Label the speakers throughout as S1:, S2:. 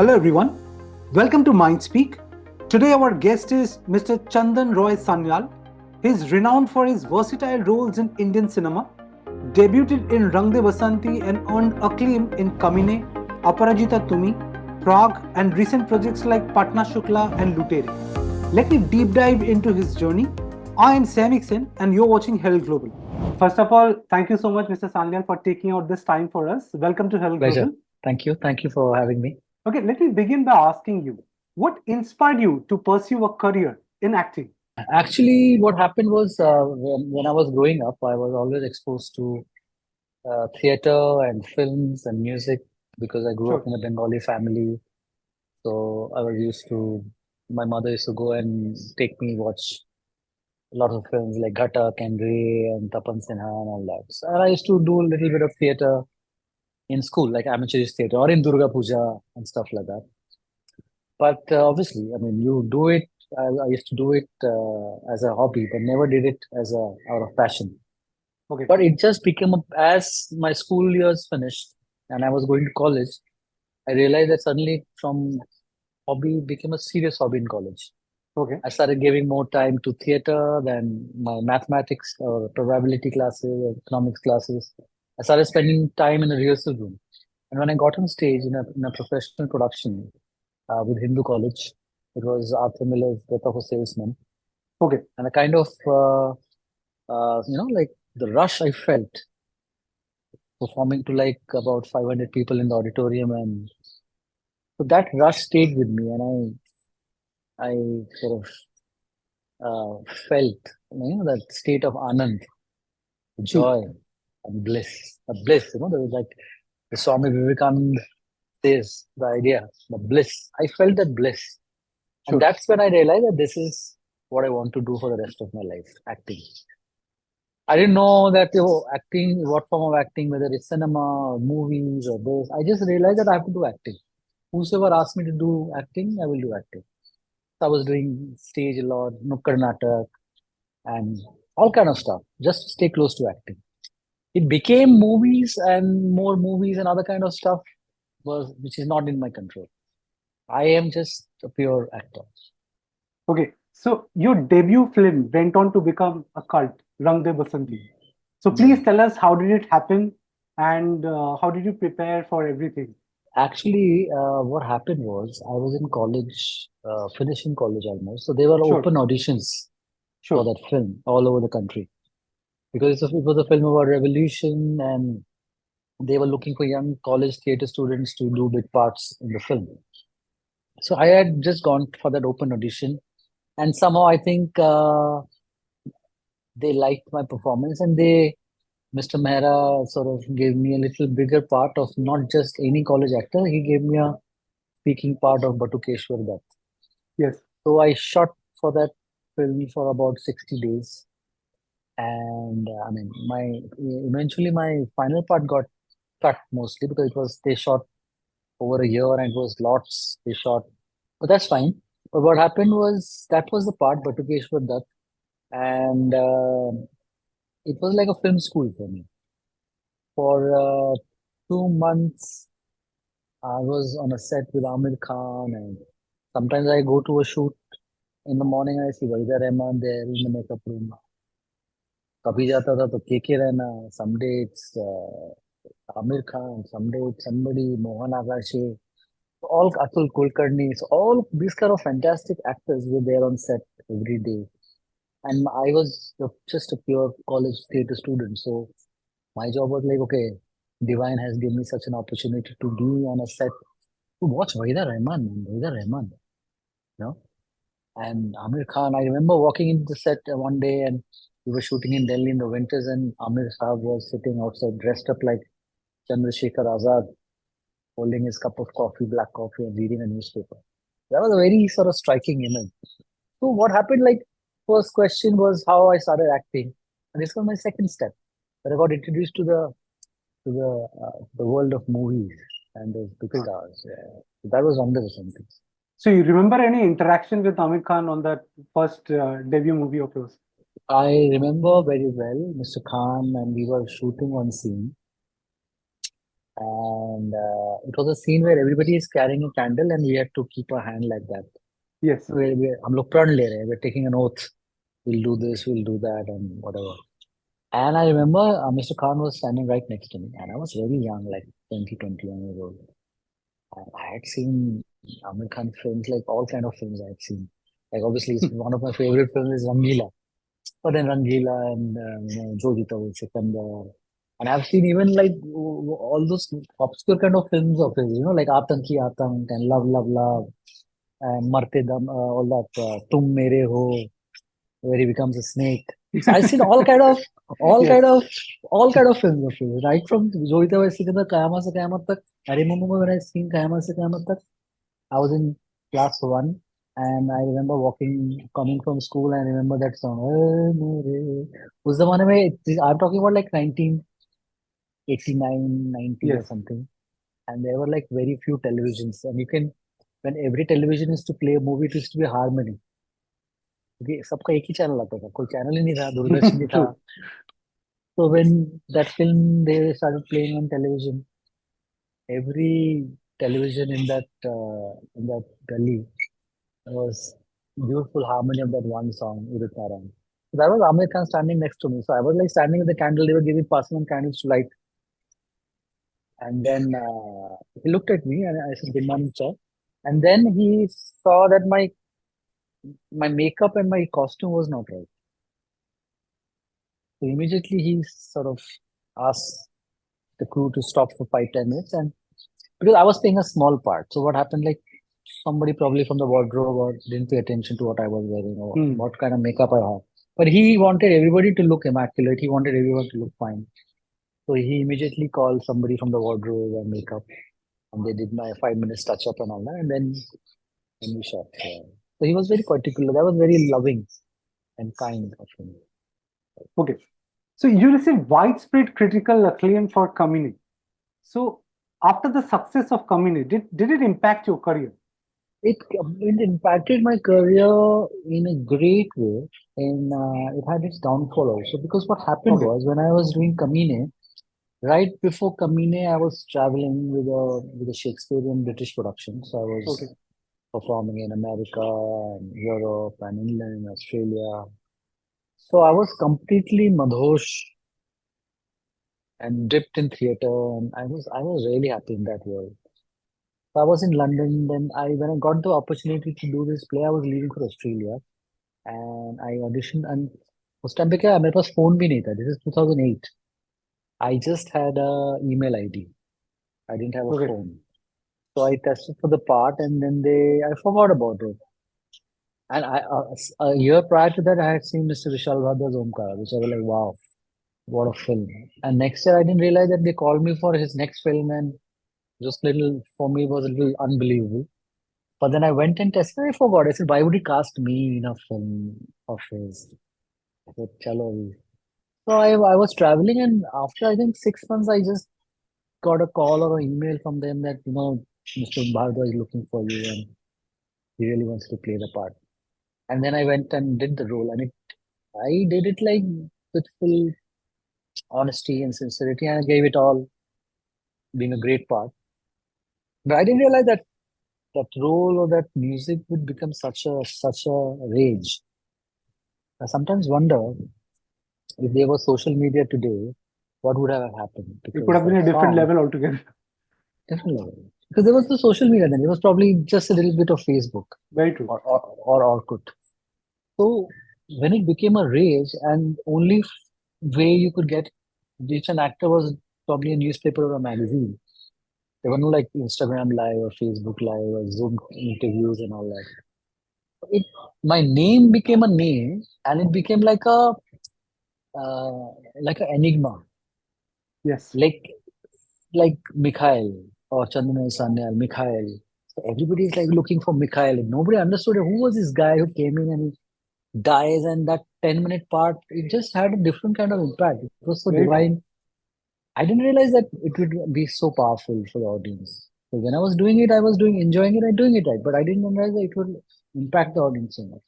S1: Hello everyone, welcome to Mindspeak. Today our guest is Mr. Chandan Roy Sanyal. He is renowned for his versatile roles in Indian cinema, debuted in Rang De Basanti and earned acclaim in Kaminey, Aparajita Tumi, Prague and recent projects like Patna Shukla and Lutere. Let me deep dive into his journey. I am Saimik Sen and you're watching Herald Global. First of all, thank you so much Mr. Sanyal for taking out this time for us. Welcome to Herald
S2: Pleasure.
S1: Global.
S2: Thank you. Thank you for having me.
S1: Okay, let me begin by asking you, what inspired you to pursue a career in acting?
S2: Actually, what happened was when I was growing up, I was always exposed to theater and films and music because I grew up
S1: Sure.
S2: in a Bengali family. So I was used to, my mother used to go and take me watch a lot of films like Ghatak and Ray and Tapan Sinha and all that. So, and I used to do a little bit of theater in school, like amateurish theater or in Durga Puja and stuff like that. But obviously, I mean, you do it. I used to do it as a hobby, but never did it as a out of passion.
S1: Okay.
S2: But it just became as my school years finished and I was going to college. I realized that suddenly from hobby became a serious hobby in college.
S1: Okay.
S2: I started giving more time to theater than my mathematics or probability classes, economics classes. I started spending time in a rehearsal room. And when I got on stage in a professional production, with Hindu College. It was Arthur Miller's Death of a Salesman.
S1: Okay.
S2: And a kind of, like the rush I felt performing to like about 500 people in the auditorium. And so that rush stayed with me. And I sort of felt, that state of Anand,
S1: Hmm.
S2: joy and bliss. The bliss, there was like the Swami Vivekananda says, the idea, the bliss. I felt that bliss. And
S1: Sure.
S2: that's when I realized that this is what I want to do for the rest of my life, acting. I didn't know that acting, what form of acting, whether it's cinema or movies or this. I just realized that I have to do acting. Whosoever asked me to do acting, I will do acting. So I was doing stage a lot, nukkad natak, and all kind of stuff, just to stay close to acting. It became movies and more movies and other kind of stuff which is not in my control. I am just a pure actor.
S1: Okay. So your debut film went on to become a cult, Rang De Basanti. So
S2: Yeah.
S1: please tell us how did it happen and how did you prepare for everything?
S2: Actually, what happened was I was in college, finishing college almost. So there were
S1: Sure.
S2: open auditions for
S1: Sure.
S2: that film all over the country because it was a film about revolution and they were looking for young college theater students to do big parts in the film. So I had just gone for that open audition and somehow I think they liked my performance and Mr. Mehra sort of gave me a little bigger part of not just any college actor. He gave me a speaking part of Batukeshwar Dutt.
S1: Yes.
S2: So I shot for that film for about 60 days. And I mean, eventually my final part got cut mostly because they shot over a year and it was lots they shot. But that's fine. But what happened was that was the part, Batukeshwar Dutt. And it was like a film school for me. For 2 months, I was on a set with Amir Khan, and sometimes I go to a shoot in the morning. I see Wahida Rahman there in the makeup room. कभी जाता था तो के रहना. Someday it's Amir Khan. Someday it's somebody Mohan Agashe. All Atul Kulkarni. So all these kind of fantastic actors were there on set every day. And I was just a pure college theater student. So my job was like, okay, Divine has given me such an opportunity to be on a set to watch Wahida Rahman, man, Wahida Rahman, you know. And Amir Khan, I remember walking into the set one day and we were shooting in Delhi in the winters and Amir Saab was sitting outside dressed up like Chandrasekhar Azad, holding his cup of coffee, black coffee and reading a newspaper. That was a very sort of striking image. So what happened, like, first question was how I started acting. And this was my second step. But I got introduced to the world of movies and those big
S1: Sure.
S2: stars. Yeah. So that was wonderful something.
S1: So you remember any interaction with Amir Khan on that first debut movie of yours?
S2: I remember very well Mr. Khan, and we were shooting one scene. And it was a scene where everybody is carrying a candle and we had to keep our hand like that.
S1: Yes.
S2: हम लोग प्रण ले रहे हैं, we're taking an oath. We'll do this, we'll do that, and whatever. And I remember Mr. Khan was standing right next to me, and I was very young, like 20, 21 years old. And I had seen Amir Khan films, like all kind of films I had seen. Like obviously, one of my favorite films is Rangila. But then Rangila and Jo Jeeta Wo Sikandar. And I've seen even like all those obscure kind of films of his, like Atanki Atank and Love, Love, Love and Marte Dam, all that, Tum Mere Ho, where he becomes a snake. So I've seen all
S1: Yes.
S2: kind of, all kind of films of his, right from Jo Jeeta Wo Sikandar, Kayama Se Kayamat Tak. I remember when I seen Kayama Se Kayamat Tak, I was in class one, and I remember coming from school, and I remember that song. "Eh, mere." उस जमाने में I'm talking about like 1989, 90 or
S1: Yes.
S2: something, and there were like very few televisions, and when every television used to play a movie, it used to be harmony. क्योंकि सबका एक ही channel आता था, कोई channel ही नहीं था, दूरदर्शन ही था.
S1: True.
S2: So when that film they started playing on television, every television in that gully was beautiful harmony of that one song, Udit Narayan. So that was Amir Khan standing next to me. So I was like standing with the candle. They were giving passing on candles to light. And then he looked at me and I said, "Good morning, sir." And then he saw that my makeup and my costume was not right. So immediately he sort of asked the crew to stop for 5, 10 minutes. And because I was playing a small part. So what happened, like somebody probably from the wardrobe or didn't pay attention to what I was wearing or
S1: Hmm.
S2: what kind of makeup I had. But he wanted everybody to look immaculate. He wanted everyone to look fine. So he immediately called somebody from the wardrobe and makeup, and they did my 5 minutes touch up and all that, and then we shot. So he was very particular. That was very loving and kind of him.
S1: Okay. So you received widespread critical acclaim for Kaminey. So after the success of Kaminey, did it impact your career?
S2: It impacted my career in a great way, and it had its downfall also. Because what happened
S1: Okay.
S2: was when I was doing Kamine, right before Kamine, I was traveling with a Shakespearean British production. So I
S1: Okay.
S2: was performing in America and Europe and England, Australia. So I was completely madhosh and dipped in theater, and I was really happy in that world. So I was in London. Then when I got the opportunity to do this play, I was leaving for Australia, and I auditioned. And उस time पे क्या मेरे पास phone भी नहीं था. This is 2008. I just had a email ID. I didn't have a
S1: Okay.
S2: phone. So I tested for the part, and then I forgot about it. And a year prior to that, I had seen Mr. Vishal Bhadra's Omkara, which I was like, wow, what a film. And next year, I didn't realize that they called me for his next film, and just little, for me, was a little unbelievable. But then I went and tested, I forgot. I said, why would he cast me in a film of his? I said, chalo. So I was traveling, and after I think 6 months, I just got a call or an email from them that, Mr. Bhardwaj is looking for you and he really wants to play the part. And then I went and did the role, and I did it like with full honesty and sincerity, and I gave it all, being a great part. But I didn't realize that that role or that music would become such a rage. I sometimes wonder if there was social media today, what would have happened?
S1: It could
S2: Because
S1: have been
S2: that
S1: a different
S2: song,
S1: level altogether.
S2: definitely, because there was no social media then. It was probably just a little bit of Facebook
S1: Very true.
S2: or Orkut. So when it became a rage, and only way you could reach an actor was probably a newspaper or a magazine. There were no like Instagram Live or Facebook Live or Zoom interviews and all that. It My name became a name, and it became uh, like an enigma,
S1: Yes.
S2: like Mikhail or Chandan Roy Sanyal, Mikhail. So everybody is like looking for Mikhail, and nobody understood who was this guy who came in and he dies, and that 10-minute part, it just had a different kind of impact. It was so
S1: Very true.
S2: divine. I didn't realize that it would be so powerful for the audience. So when I was doing it, I was enjoying it and doing it right, but I didn't realize that it would impact the audience so much.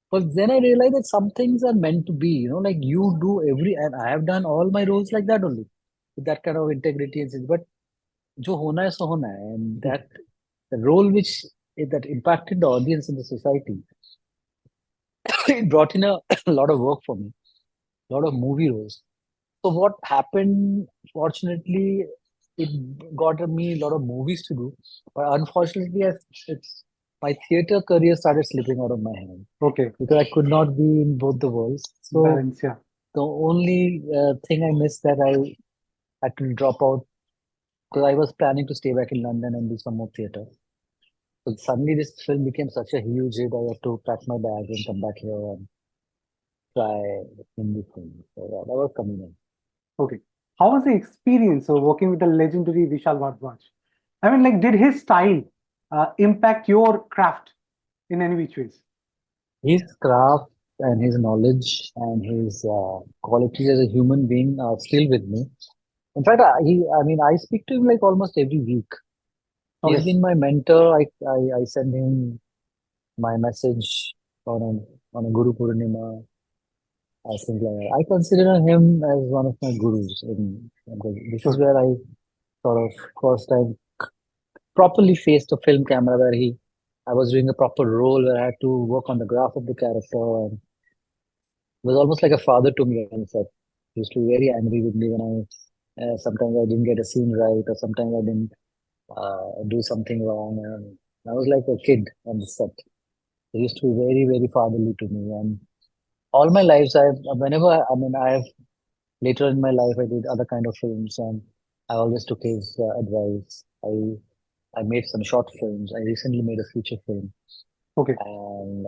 S2: But then I realized that some things are meant to be, like you do and I have done all my roles like that only. with that kind of integrity and but jo hona hai so hona hai, and that the role which that impacted the audience in the society, it brought in a lot of work for me, a lot of movie roles. So what happened, fortunately, it got me a lot of movies to do, but unfortunately, it's my theater career started slipping out of my hand
S1: Okay.
S2: because I could not be in both the worlds. So
S1: Balance, yeah.
S2: the only thing I missed that I had to drop out because I was planning to stay back in London and do some more theater. But suddenly this film became such a huge hit. I had to pack my bag and come back here and try Hindi film. So yeah, that was coming.
S1: Okay. How was the experience of working with the legendary Vishal Bhardwaj? I mean, like, did his style impact your craft in any which ways?
S2: His craft and his knowledge and his qualities as a human being are still with me. In fact, I mean, I speak to him like almost every week. He's
S1: Okay.
S2: been my mentor. I send him my message on on a Guru Purnima. I think like I consider him as one of my gurus. Because this is
S1: Sure.
S2: where I sort of first time properly faced a film camera where I was doing a proper role where I had to work on the graph of the character and was almost like a father to me on set. He used to be very angry with me when sometimes I didn't get a scene right or sometimes I didn't do something wrong. And I was like a kid on the set. He used to be very, very fatherly to me. And all my lives, I mean, later in my life, I did other kind of films and I always took his advice. I made some short films. I recently made a feature film
S1: Okay.
S2: and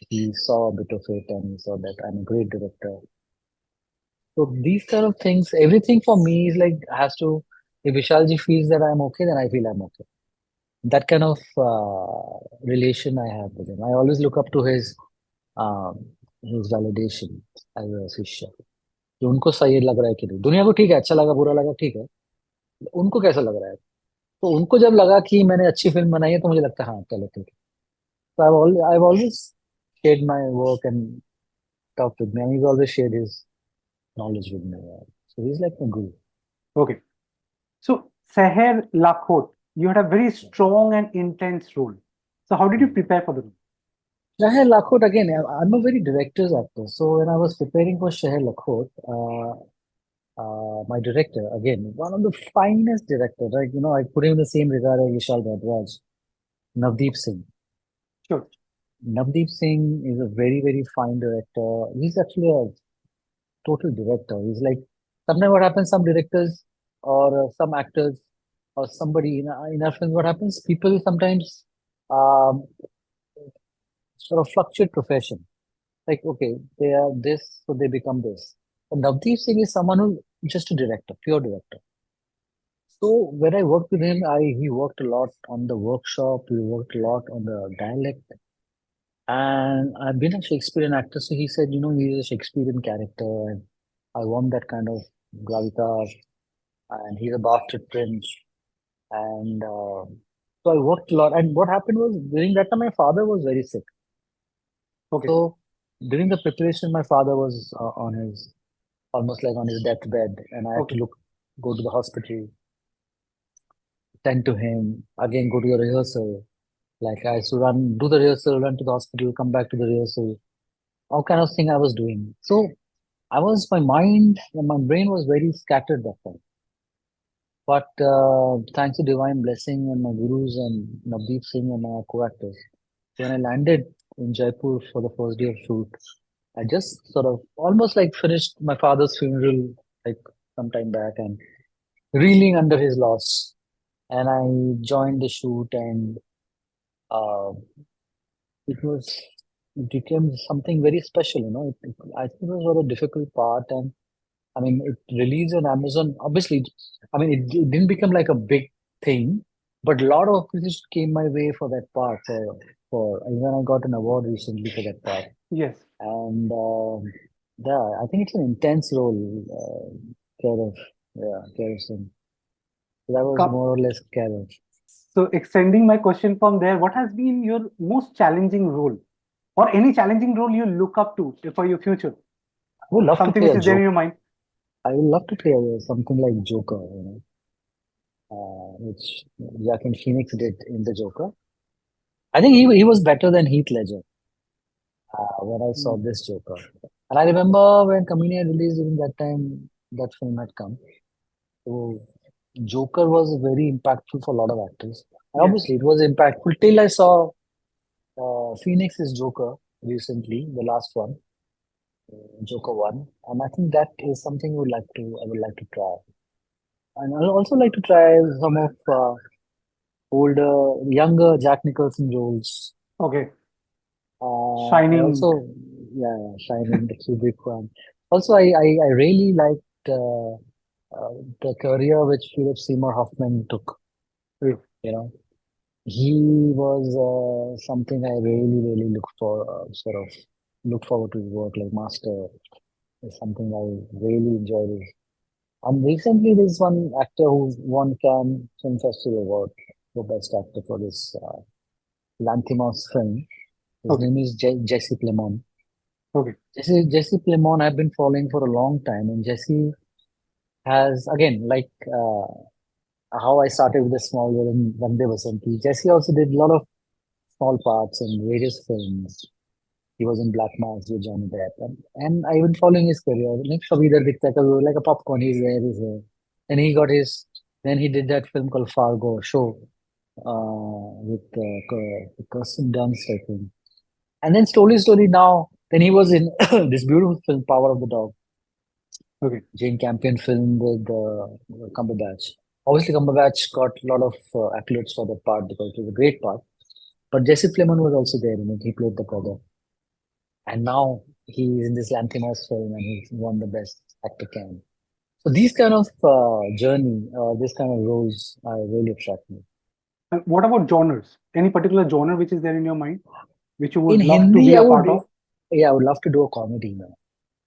S2: he saw a bit of it and he saw that I'm a great director. So these kind of things, everything for me is like has to. If Vishalji feels that I'm okay, then I feel I'm okay. That kind of relation I have with him. I always look up to um, his validation as a शिष्य. कि उनको सही लग रहा है कि नहीं दुनिया को ठीक है अच्छा लगा बुरा लगा ठीक है उनको कैसा लग रहा है तो उनको जब लगा कि मैंने अच्छी फिल्म बनाई है तो मुझे लगता है हाँ चलो ठीक है so I've always shared my work and talked with me and he's always shared his knowledge with me so he's like a guru.
S1: Okay. So, Seher Lakhot, you had a very strong and intense role. So, how did you prepare for the role?
S2: Shahar Lakhot again. I'm a very director's actor. So when I was preparing for Shahar Lakhot, my director again, one of the finest directors. Like I put him in the same regard as Vishal Bhardwaj, Navdeep Singh.
S1: Sure.
S2: Navdeep Singh is a very very fine director. He's actually a total director. He's like sometimes what happens, some directors or some actors or somebody in our films, what happens? People sometimes um, sort of fluctuate profession. Like, okay, they are this, so they become this. But Navdeep Singh is someone who just a director, pure director. So when I worked with him, I he worked a lot on the workshop. We worked a lot on the dialect. And I've been a Shakespearean actor, so he said, he's a Shakespearean character, and I want that kind of gravitas. And he's a bastard prince, and so I worked a lot. And what happened was during that time, my father was very sick.
S1: Okay.
S2: So during the preparation, my father was on his almost like on his deathbed, and I had to
S1: Okay.
S2: go to the hospital, tend to him, again go to the rehearsal. Like I used to do the rehearsal, run to the hospital, come back to the rehearsal, all kind of thing I was doing. So my mind and my brain was very scattered that time. But thanks to divine blessing and my gurus and Navdeep Singh and my co-actors, when I landed in Jaipur for the first day of shoot, I just sort of almost like finished my father's funeral like some time back and reeling under his loss. And I joined the shoot, and uh, it it became something very special. I think it was a difficult part, and I mean, it released on Amazon. Obviously, I mean, it didn't become like a big thing, but a lot of appreciation came my way for that part. For even I got an award recently for that part,
S1: Yes.
S2: and yeah, I think it's an intense role, care of care of Sin. So that was
S1: Come.
S2: more or less care of.
S1: So, extending my question from there, what has been your most challenging role, or any challenging role you look up to for your future?
S2: I would love to
S1: Something
S2: play
S1: which
S2: a
S1: is there in
S2: joke.
S1: your mind?
S2: I would love to play something like Joker, which Joaquin Phoenix did in the Joker. I think he was better than Heath Ledger when I saw
S1: Mm.
S2: this Joker. And I remember when Kaminey had released during that time, that film had come. So Joker was very impactful for a lot of actors. And
S1: Yes.
S2: obviously, it was impactful till I saw Phoenix's Joker recently, the last one, Joker one, and I think that is something I would like to try. And I would also like to try some of younger Jack Nicholson roles.
S1: Okay.
S2: I
S1: Shining.
S2: also, yeah, yeah, Shining, the Kubrick one. Also, I really liked the career which Philip Seymour Hoffman took.
S1: Yes.
S2: You know, he was something I really look for, sort of look forward to his work. Like Master is something I really enjoyed. And recently, there's one actor who won Cannes Film Festival Award for Best Actor for this Lanthimos film. His
S1: Okay.
S2: name is Jesse Plemons.
S1: Okay.
S2: Jesse Plemons I've been following for a long time, and Jesse has again like how I started with the small role in Vande Vasanti. Jesse also did a lot of small parts in various films. He was in Black Mass with Johnny Depp, and I've been following his career. Like Kabhi Dar Dikhta Hai Kabhi, like a popcorn, he's there. And he got his. Then he did that film called Fargo, show with Kirsten Dunst, I think. And then slowly now, then he was in this beautiful film, Power of the Dog,
S1: Okay.
S2: Jane Campion film with Cumberbatch. Obviously, Cumberbatch got a lot of accolades for that part because it was a great part. But Jesse Plemons was also there in it. He played the brother. And now he's in this Lanthimos film and he's won the best actor can. So these kind of journey, this kind of roles really attract me.
S1: And what about genres? Any particular genre which is there in your mind, which you
S2: In
S1: would love to
S2: Hindi,
S1: be a part of?
S2: yeah, I would love to do a comedy now.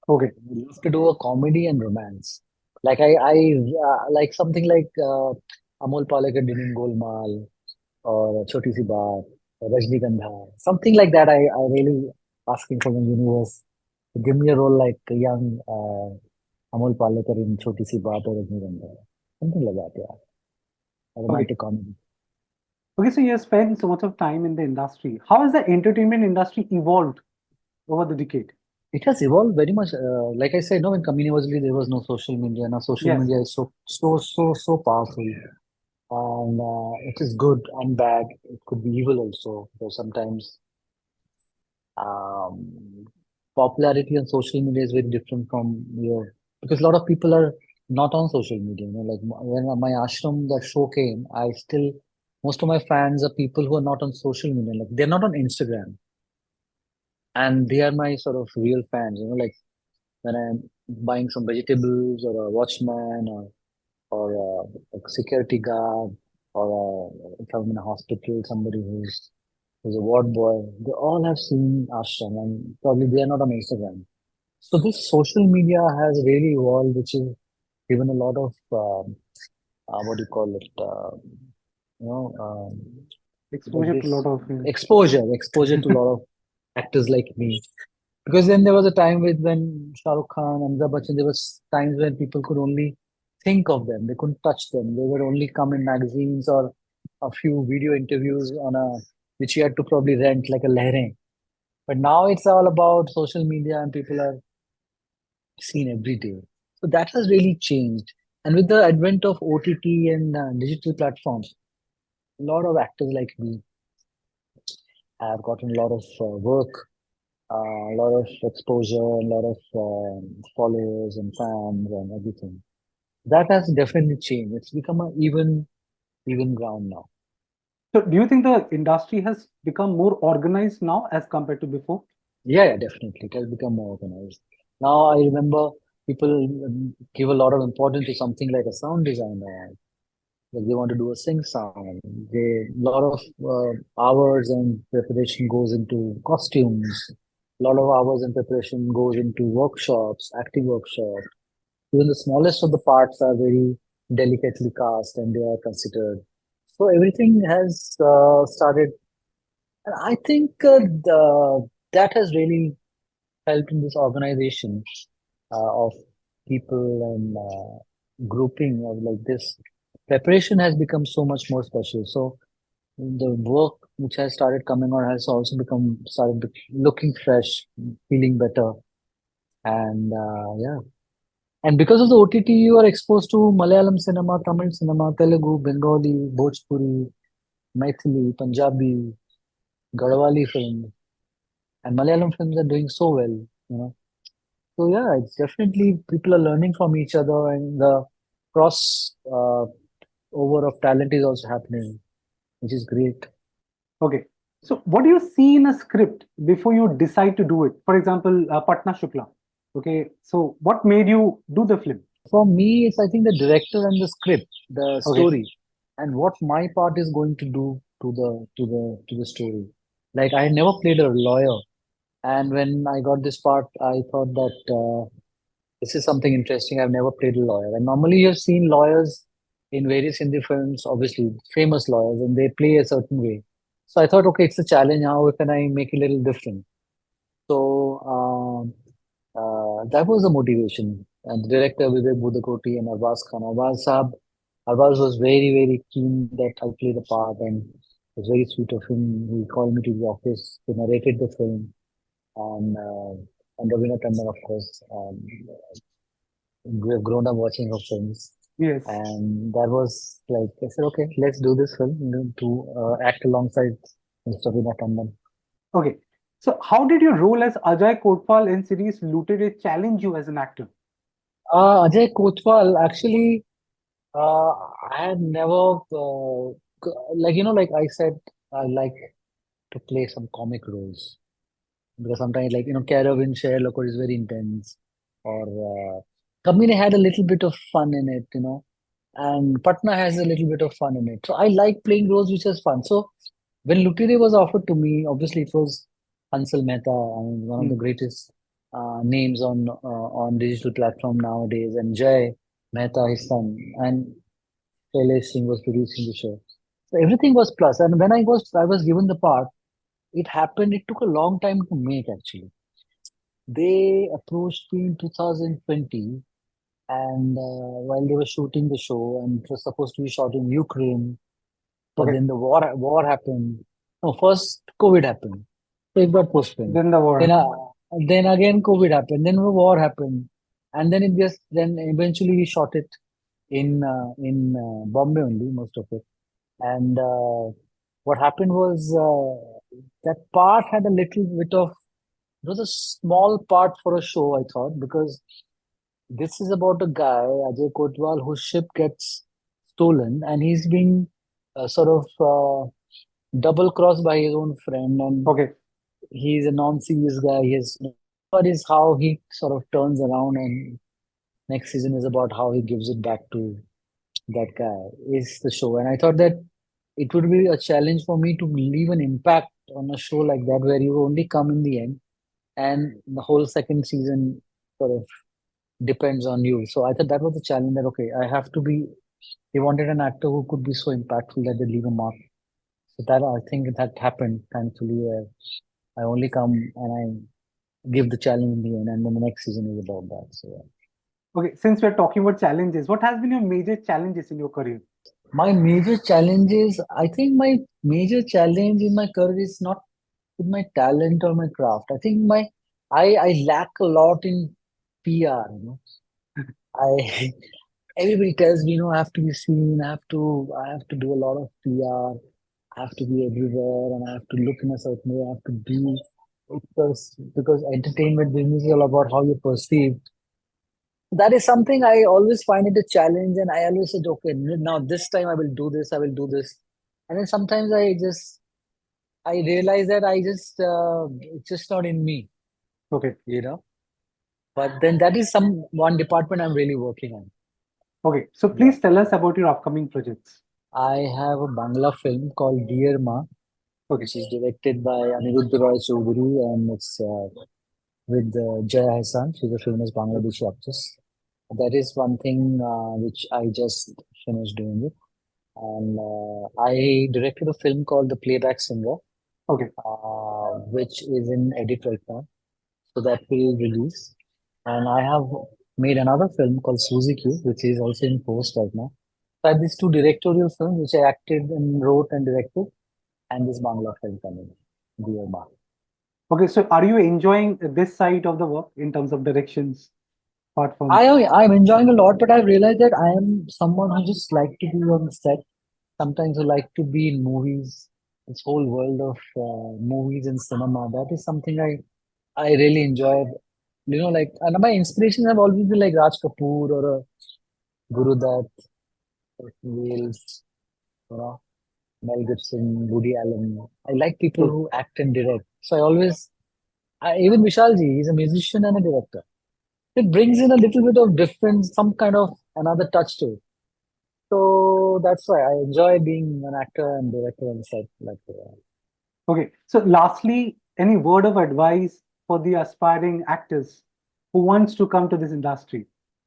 S1: Okay.
S2: I would love to do a comedy and romance. Like like something like Amol Palekar did in Golmaal or Choti Si Baat or Rajnikandha. Something like that. I really asking for the universe to give me a role like a young Amol Palekar in Choti Si Baat or Rajnikandha. Something like that, yeah. A
S1: Okay.
S2: romantic comedy.
S1: Okay. So you have spent so much of time in the industry. How has the entertainment industry evolved over the decade?
S2: It has evolved very much. Like I said, no, when Kamini was released, there was no social media. Now social
S1: Yes.
S2: media is so powerful. And it is good and bad. It could be evil also, because sometimes um, popularity on social media is very different from your because a lot of people are not on social media. Like when my ashram that show came, I still most of my fans are people who are not on social media. Like they're not on Instagram, and they are my sort of real fans. Like when I'm buying some vegetables or a watchman or a security guard or if I'm in a hospital, somebody who's a ward boy, they all have seen Ashram and probably they are not on Instagram. So this social media has really evolved, which is given a lot of what do you call it? You know, like
S1: Exposure to a
S2: this
S1: lot of.
S2: exposure to a lot of actors like me. Because then there was a time when Shah Rukh Khan and Amitabh Bachchan, there was times when people could only think of them. They couldn't touch them. They would only come in magazines or a few video interviews on a which you had to probably rent like a lehre. But now it's all about social media and people are seen every day. So that has really changed. And with the advent of OTT and digital platforms, a lot of actors like me have gotten a lot of work, a lot of exposure, a lot of followers and fans and everything. That has definitely changed. It's become an even ground now.
S1: So do you think the industry has become more organized now as compared to before?
S2: Yeah, yeah, definitely. It has become more organized. Now I remember people give a lot of importance to something like a sound designer. Like they want to do a sing sound. They a lot of hours and preparation goes into costumes. A lot of hours and preparation goes into workshops, acting workshops. Even the smallest of the parts are very delicately cast and they are considered. So everything has started. And I think that has really helped in this organization of people and grouping of like this, preparation has become so much more special. So the work which has started coming on has also become looking fresh, feeling better, and yeah. And because of the OTT, you are exposed to Malayalam cinema, Tamil cinema, Telugu, Bengali, Bhojpuri, Maithili, Punjabi, Garhwali films, and Malayalam films are doing so well, you know. So yeah, it's definitely people are learning from each other, and the cross over of talent is also happening, which is great.
S1: Okay. So, what do you see in a script before you decide to do it? For example, Patna Shukla. Okay. So, what made you do the film?
S2: For me, it's I think the director and the script, the
S1: Okay.
S2: story, and what my part is going to do to the story. Like I had never played a lawyer, and when I got this part, I thought that this is something interesting. I've never played a lawyer, and normally you've seen lawyers in various Hindi films, obviously famous lawyers, and they play a certain way. So I thought, okay, it's a challenge. How can I make it a little different? So that was the motivation. And the director Vivek Budakoti and Arbaz Khan. Arbaz was very, very keen that I play the part, and it was very sweet of him. He called me to the office. He narrated the film, and Ravina Tandon, of course. We have grown up watching her films,
S1: Yes.
S2: and that was like I said, okay, let's do this film to act alongside Mr. Ravina Tandon.
S1: Okay. So, how did your role as Ajay Kotwal in series Looted It challenge you as an actor?
S2: Ajay Kotwal, actually, I had never, like, like I said, I like to play some comic roles because sometimes, like, Karav in Sherlock is very intense, or Kaminey had a little bit of fun in it, and Patna has a little bit of fun in it. So I like playing roles which is fun. So when Lutire was offered to me, obviously it was Hansel Mehta, I mean, one of the
S1: Hmm.
S2: greatest names on digital platform nowadays, and Jay Mehta, his son, and Shailesh Singh was producing the show. So everything was plus. And when I was given the part, it happened. It took a long time to make actually. They approached me in 2020, and while they were shooting the show, and it was supposed to be shot in Ukraine, but
S1: Okay.
S2: then the war happened. No, first COVID happened, so it got postponed.
S1: Then the war
S2: Then
S1: happened.
S2: then again COVID happened. Then the war happened, and then eventually we shot it in Bombay only, most of it. And what happened was that part had a little bit of it was a small part for a show, I thought, because this is about a guy, Ajay Kotwal, whose ship gets stolen, and he's being sort of double crossed by his own friend, and
S1: Okay.
S2: he's a non-serious guy. But is how he sort of turns around, and next season is about how he gives it back to that guy. Is the show, and I thought that it would be a challenge for me to leave an impact on a show like that, where you only come in the end, and the whole second season sort of depends on you. So I thought that was a challenge that okay, I have to be. He wanted an actor who could be so impactful that they leave a mark. So that I think that happened, thankfully, where I only come and I give the challenge in the end, and then the next season is about that. So yeah.
S1: Okay. Since we're talking about challenges, what has been your major challenges in your career?
S2: My major challenges, I think my major challenge in my career is not with my talent or my craft. I think I lack a lot in PR, I everybody tells me, I have to be seen, I have to do a lot of PR, I have to be everywhere, and I have to look in a certain way, I have to be because entertainment business is all about how you're perceived. That is something I always find it a challenge, and I always said, okay, now this time I will do this, I will do this, and then sometimes I realize that it's just not in me,
S1: Okay.
S2: you know. But then that is some one department I'm really working on.
S1: Okay. So,
S2: Yeah.
S1: please tell us about your upcoming projects.
S2: I have a Bangla film called Dear Ma,
S1: Okay.
S2: which is directed by Aniruddha Roy Choudhury, and it's with Jaya Hassan. She's a famous Bangladeshi actress. That is one thing which I just finished doing it. And I directed a film called The Playback Singer,
S1: Okay.
S2: which is in edit right now. So that will release. And I have made another film called Suzy Q, which is also in post right now. So I had these two directorial films which I acted and wrote and directed, and this Bangla film coming, Dear Ma.
S1: Okay, so are you enjoying this side of the work in terms of directions, apart from?
S2: I'm enjoying a lot, but I've realized that I am someone who just like to be on the set. Sometimes I like to be in movies. This whole world of movies and cinema, that is something I really enjoy. You know, like, and my inspirations have always been like Raj Kapoor or Guru Dutt or Wales, you know, Mel Gibson, Woody Allen. I like people
S1: True.
S2: who act and direct. So I always, even Vishalji, he's a musician and a director. It brings in a little bit of difference, some kind of another touch to it. So that's why I enjoy being an actor and director on set. Like,
S1: Okay, so lastly, any word of advice for the aspiring actors who wants to come to this industry?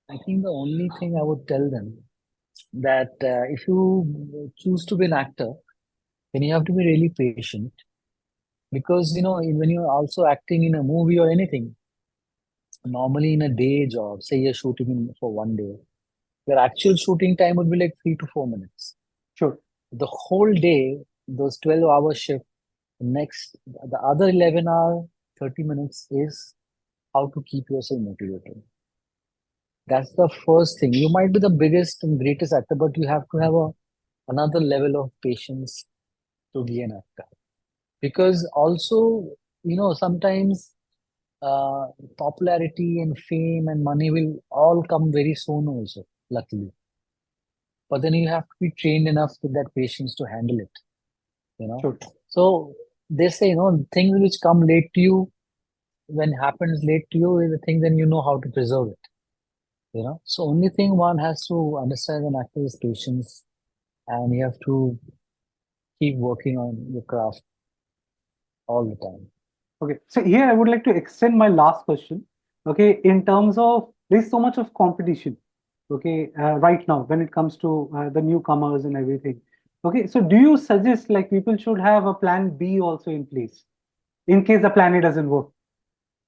S2: I think the only thing I would tell them that if you choose to be an actor, then you have to be really patient because when you're also acting in a movie or anything, normally in a day job, say you're shooting for one day, your actual shooting time would be like 3 to 4 minutes.
S1: Sure.
S2: The whole day, those 12-hour shift, the other 11 hour, 30 minutes is how to keep yourself motivated. That's the first thing. You might be the biggest and greatest actor, but you have to have another level of patience to be an actor. Because also, sometimes uh, popularity and fame and money will all come very soon also, luckily. But then you have to be trained enough with that patience to handle it, you know.
S1: Sure.
S2: So they say, things which come late to you, when happens late to you is the thing, then you know how to preserve it. So only thing one has to understand an actor is patience, and you have to keep working on your craft all the time.
S1: Okay, so here I would like to extend my last question. Okay, in terms of there's so much of competition. Okay, right now when it comes to the newcomers and everything. Okay, so do you suggest like people should have a plan B also in place in case the plan A doesn't work?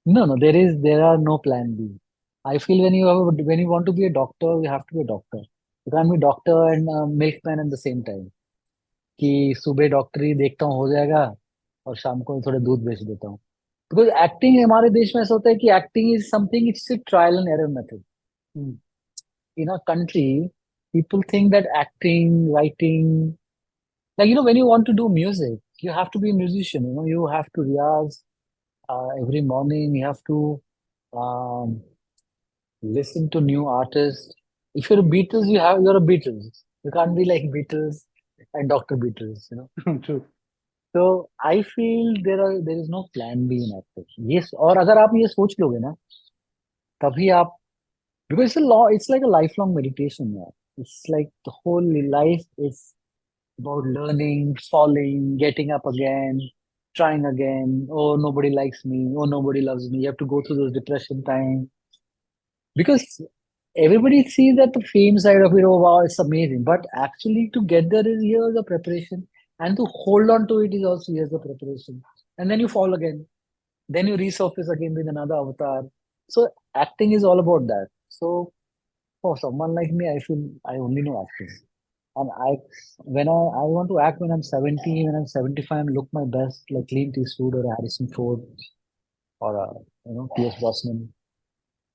S2: No, no, there are no plan B. I feel when you want to be a doctor, you have to be a doctor. You can't be doctor and milkman at the same time. कि सुबह डॉक्टरी देखता हूँ हो जाएगा और शाम को थोड़े दूध बेच देता हूँ बिकॉज एक्टिंग हमारे देश में ऐसा होता है कि acting is something it's a trial and error method.
S1: Hmm.
S2: In our country, people think that acting, writing, like when you want to do music, you have to be a musician. You have to rehearse every morning. You have to um, listen to new artists. If you're a Beatles, you're a Beatles. You can't be like Beatles and Dr. Beatles.
S1: True.
S2: So I feel there is no plan B in acting. Yes, और अगर आप ये सोच लोगे ना तभी आप because it's like a lifelong meditation. Yeah. It's like the whole life is about learning, falling, getting up again, trying again. Oh, nobody likes me. Oh, nobody loves me. You have to go through those depression time because everybody sees that the fame side of it. Oh, wow, it's amazing. But actually, to get there is years of preparation, and to hold on to it is also years of preparation. And then you fall again. Then you resurface again with another avatar. So acting is all about that. So for someone like me, I feel I only know acting. And I want to act when I'm 70, when I'm 75, and look my best, like Clint Eastwood or Harrison Ford or Pierce Brosnan,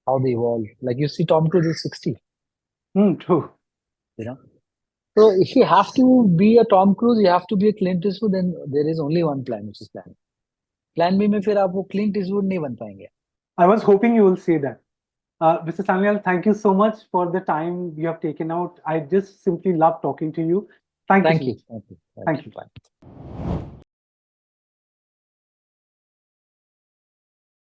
S2: how they evolve. Like you see Tom Cruise is 60,
S1: True.
S2: you know. So if you have to be a Tom Cruise, you have to be a Clint Eastwood, then there is only one plan, which is plan. Plan B में फिर आप वो Clint Eastwood नहीं बन पाएंगे.
S1: I was hoping you will say that. Mr. Sanyal, thank you so much for the time you have taken out. I just simply love talking to you. Thank you
S2: Thank
S1: so
S2: you.
S1: much.
S2: Thank you. Thank
S1: Thank
S2: you.
S1: you.
S2: Bye.